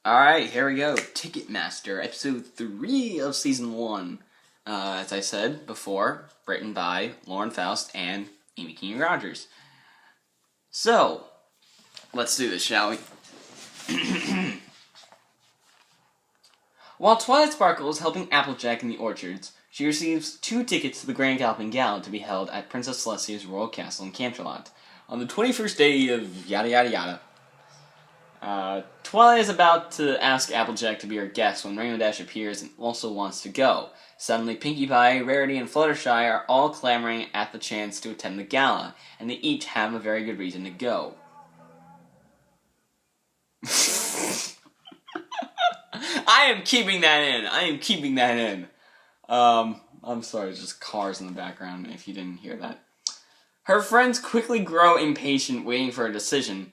Alright, here we go. Ticketmaster, episode 3 of season 1. As I said before, written by Lauren Faust and Amy King Rogers. So, let's do this, shall we? While Twilight Sparkle is helping Applejack in the orchards, she receives 2 tickets to the Grand Galloping Gala to be held at Princess Celestia's Royal Castle in Canterlot on the 21st day of yada yada yada. Twilight is about to ask Applejack to be her guest when Rainbow Dash appears and also wants to go. Suddenly, Pinkie Pie, Rarity, and Fluttershy are all clamoring at the chance to attend the gala, and they each have a very good reason to go. I am keeping that in. I'm sorry, it's just cars in the background if you didn't hear that. Her friends quickly grow impatient, waiting for a decision.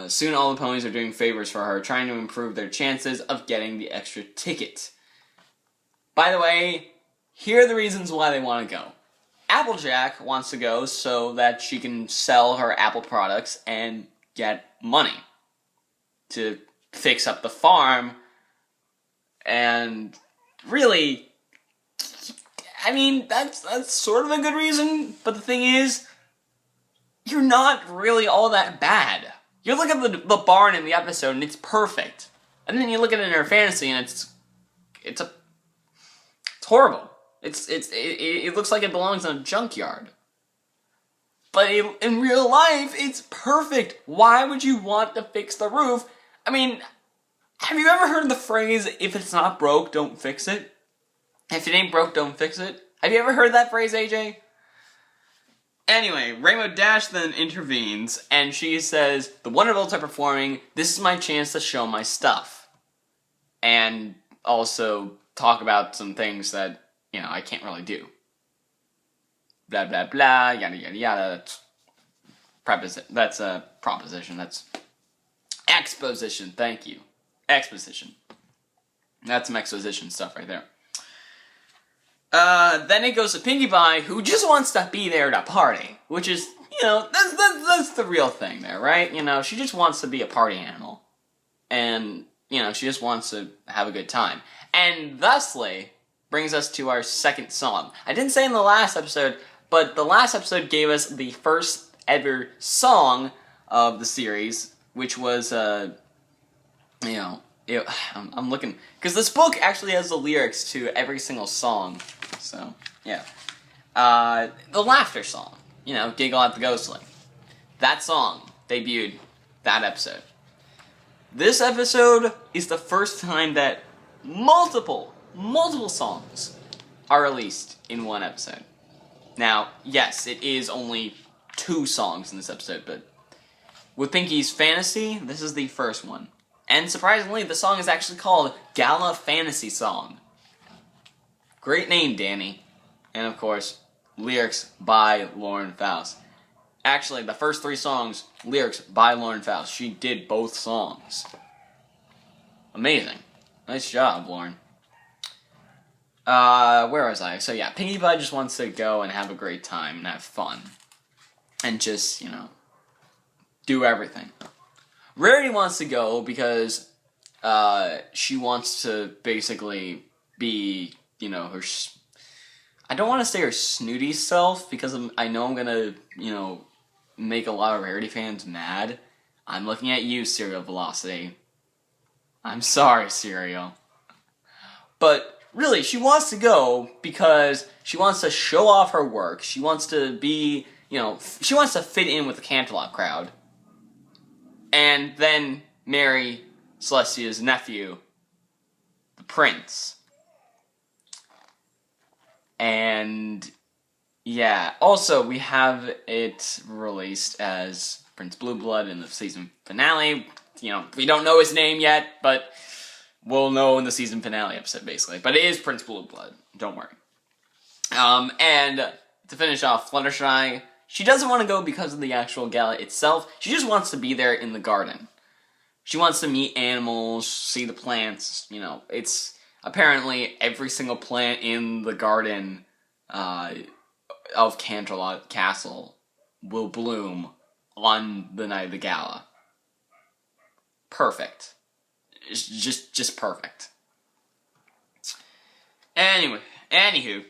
Soon all the ponies are doing favors for her, trying to improve their chances of getting the extra ticket. By the way, here are the reasons why they want to go. Applejack wants to go so that she can sell her apple products and get money to fix up the farm. And really, I mean, that's sort of a good reason, but the thing is, you're not really all that bad. You look at the barn in the episode and it's perfect. And then you look at it in her fantasy and it's horrible. It looks like it belongs in a junkyard. But in real life, it's perfect. Why would you want to fix the roof? I mean, have you ever heard the phrase, if it's not broke, don't fix it? If it ain't broke, don't fix it? Have you ever heard that phrase, AJ? Anyway, Rainbow Dash then intervenes, and she says, the Wonderbolts are performing, this is my chance to show my stuff. And also talk about some things that, I can't really do. Blah, blah, blah, yada, yada, yada. That's a proposition. That's exposition, thank you. Exposition. That's some exposition stuff right there. Then it goes to Pinkie Pie, who just wants to be there to party. Which is, that's the real thing there, right? She just wants to be a party animal. And, she just wants to have a good time. And thusly, brings us to our second song. I didn't say in the last episode, but the last episode gave us the first ever song of the series, which was, I'm looking, because this book actually has the lyrics to every single song, so, yeah. The Laughter song, Giggle at the Ghostly. That song debuted that episode. This episode is the first time that multiple songs are released in one episode. Now, yes, it is only 2 songs in this episode, but with Pinkie's Fantasy, this is the first one. And surprisingly, the song is actually called Gala Fantasy Song. Great name, Danny. And of course, lyrics by Lauren Faust. Actually, the first 3 songs, lyrics by Lauren Faust. She did both songs. Amazing. Nice job, Lauren. Where was I? So yeah, Pinkie Pie just wants to go and have a great time and have fun. And just, do everything. Rarity wants to go because she wants to basically be, her... I don't want to say her snooty self because I know I'm gonna, make a lot of Rarity fans mad. I'm looking at you, Serial Velocity. I'm sorry, Serial. But really, she wants to go because she wants to show off her work. She wants to be, she wants to fit in with the Canterlot crowd. And then marry Celestia's nephew, the prince. And, yeah. Also, we have it released as Prince Blueblood in the season finale. We don't know his name yet, but we'll know in the season finale episode, basically. But it is Prince Blueblood. Don't worry. And to finish off, Fluttershy, she doesn't want to go because of the actual gala itself. She just wants to be there in the garden. She wants to meet animals, see the plants. It's apparently every single plant in the garden of Canterlot Castle will bloom on the night of the gala. Perfect. is just perfect. Anywho,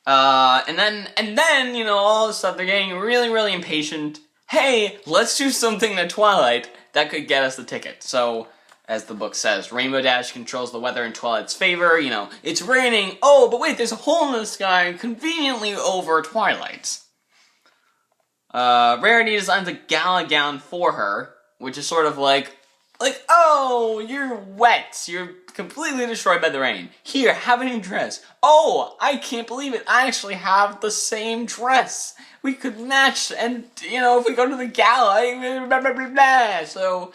and then you know, all of a sudden they're getting really impatient. Hey, let's do something to Twilight that could get us the ticket. So, as the book says, Rainbow Dash controls the weather in Twilight's favor. You know, it's raining. Oh, but wait, there's a hole in the sky conveniently over Twilight. Rarity designs a gala gown for her, which is sort of like, oh, you're wet. You're completely destroyed by the rain. Here, have a new dress. Oh, I can't believe it. I actually have the same dress. We could match, and, you know, if we go to the gala, blah, blah, blah, blah. So,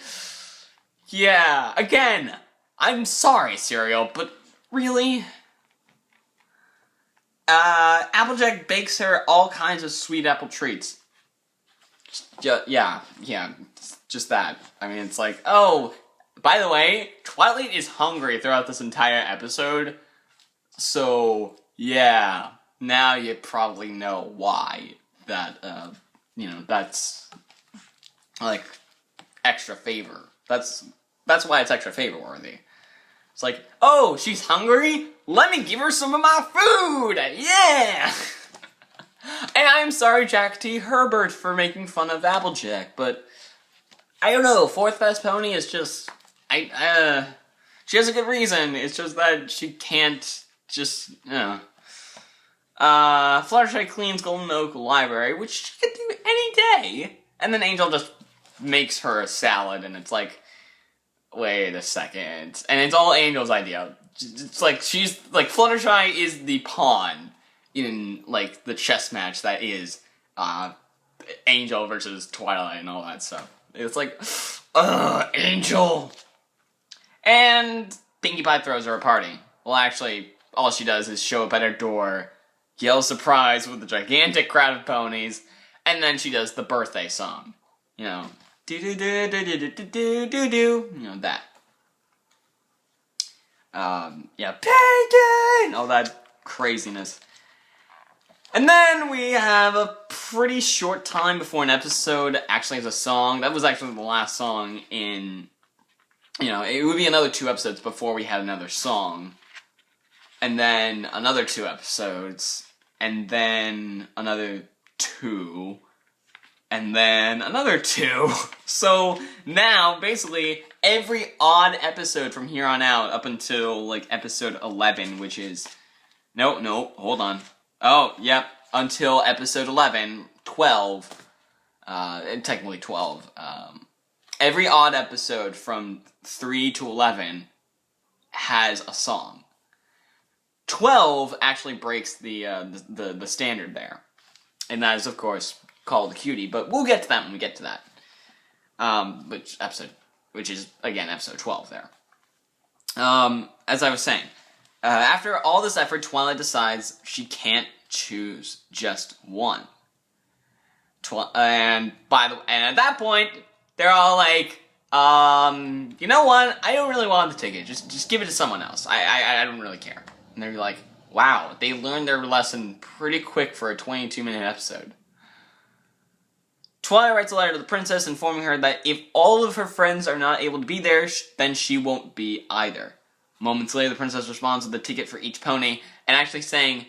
yeah. Again, I'm sorry, Serial, but really? Applejack bakes her all kinds of sweet apple treats. Yeah, just that. I mean, it's like, oh, by the way, Twilight is hungry throughout this entire episode, so, yeah, now you probably know why that, you know, that's, like, extra favor. That's why it's extra favor worthy. It's like, oh, she's hungry? Let me give her some of my food! Yeah! And I'm sorry, Jack T. Herbert, for making fun of Applejack, but I don't know, fourth best pony is just, she has a good reason, it's just that she can't just, you know. Fluttershy cleans Golden Oak Library, which she could do any day, and then Angel just makes her a salad, and it's like, wait a second, and it's all Angel's idea. It's like, she's, like, Fluttershy is the pawn in, like, the chess match that is, Angel versus Twilight and all that stuff. It's like, Angel! And Pinkie Pie throws her a party. Well, actually, all she does is show up at her door, yell surprise with a gigantic crowd of ponies, and then she does the birthday song. You know, do-do-do-do-do-do-do-do-do, you know, that. Yeah, Pagan! All that craziness. And then we have a pretty short time before an episode actually has a song. That was actually the last song in, you know, it would be another 2 episodes before we had another song. And then another 2 episodes. And then another 2. And then another 2. So now, basically, every odd episode from here on out up until, like, episode 11, which is... No, hold on. Oh, yep, until episode 11, 12, technically 12, every odd episode from 3 to 11 has a song. 12 actually breaks the standard there, and that is, of course, called Cutie, but we'll get to that when we get to that, which is, again, episode 12 there. As I was saying, after all this effort, Twilight decides she can't choose just one. And at that point, they're all like, you know what? I don't really want the ticket. Just give it to someone else. I don't really care. And they're like, wow, they learned their lesson pretty quick for a 22-minute episode. Twilight writes a letter to the princess informing her that if all of her friends are not able to be there, then she won't be either. Moments later, the princess responds with a ticket for each pony, and actually saying,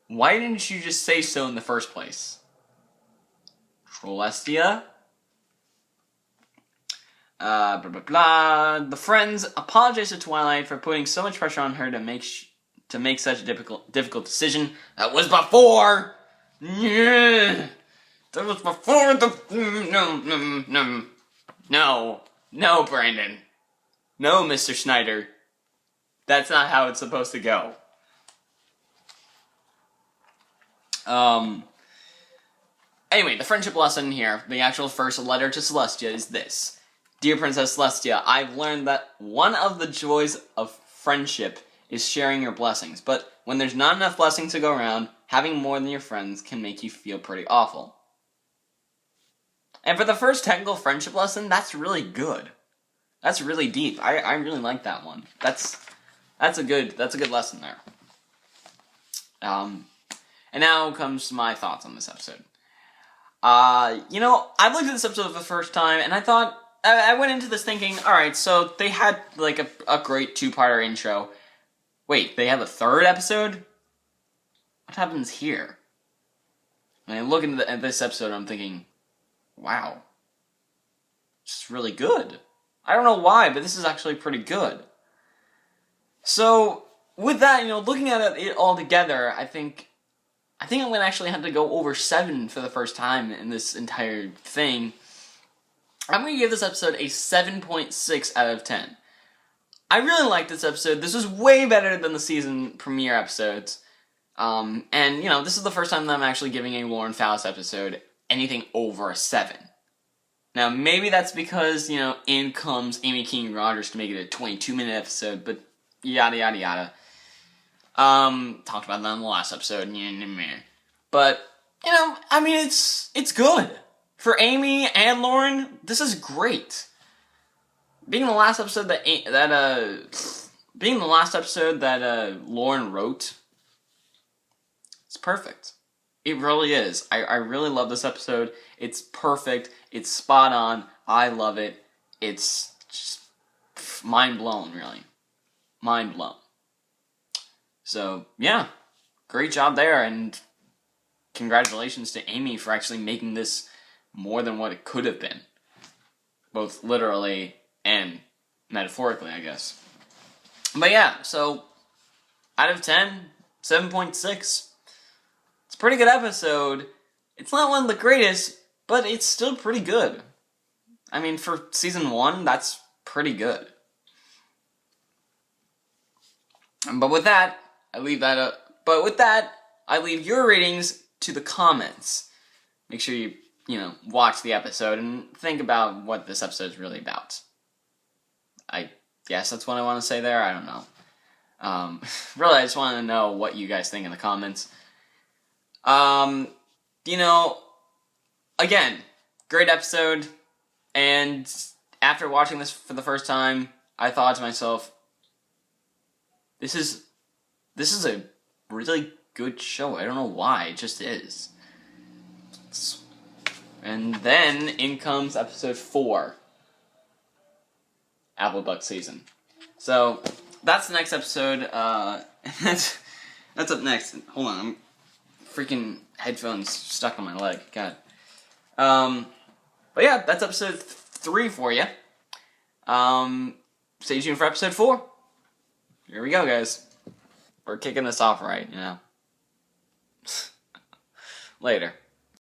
why didn't you just say so in the first place? Trolestia? Blah, blah, blah. The friends apologize to Twilight for putting so much pressure on her to make such a difficult decision. That was before! Yeah. That was before the... No, Brandon. No, Mr. Schneider. That's not how it's supposed to go. Anyway, the friendship lesson here, the actual first letter to Celestia is this. Dear Princess Celestia, I've learned that one of the joys of friendship is sharing your blessings, but when there's not enough blessings to go around, having more than your friends can make you feel pretty awful. And for the first technical friendship lesson, that's really good. That's really deep. I really like that one. That's a good lesson there. And now comes my thoughts on this episode. You know, I looked at this episode for the first time, and I thought, I went into this thinking, alright, so they had, like, a great two-parter intro. Wait, they have a third episode? What happens here? And I look at this episode, I'm thinking, wow. It's really good. I don't know why, but this is actually pretty good. So, with that, looking at it all together, I think I'm going to actually have to go over 7 for the first time in this entire thing. I'm going to give this episode a 7.6 out of 10. I really like this episode. This was way better than the season premiere episodes. And, this is the first time that I'm actually giving a Lauren Faust episode anything over a 7. Now, maybe that's because, in comes Amy King Rogers to make it a 22-minute episode, but yada yada yada. Talked about that in the last episode. But, it's good. For Amy and Lauren, this is great. Being the last episode that Lauren wrote, it's perfect. It really is. I really love this episode. It's perfect. It's spot on. I love it. It's just mind blown, really. Mind blown. So, yeah. Great job there, and congratulations to Amy for actually making this more than what it could have been. Both literally and metaphorically, I guess. But yeah, so out of 10, 7.6. It's a pretty good episode. It's not one of the greatest, but it's still pretty good. I mean, for season 1, that's pretty good. But with that, I leave that up. But with that, I leave your ratings to the comments. Make sure you, watch the episode and think about what this episode is really about. I guess that's what I want to say there. I don't know. Really, I just want to know what you guys think in the comments. Again, great episode. And after watching this for the first time, I thought to myself, this is a really good show. I don't know why. It just is. And then in comes episode 4. Applejack season. So that's the next episode. That's up next. Hold on, I'm freaking headphones stuck on my leg. God. But yeah, that's episode 3 for you. Stay tuned for episode 4. Here we go, guys. We're kicking this off right, Later.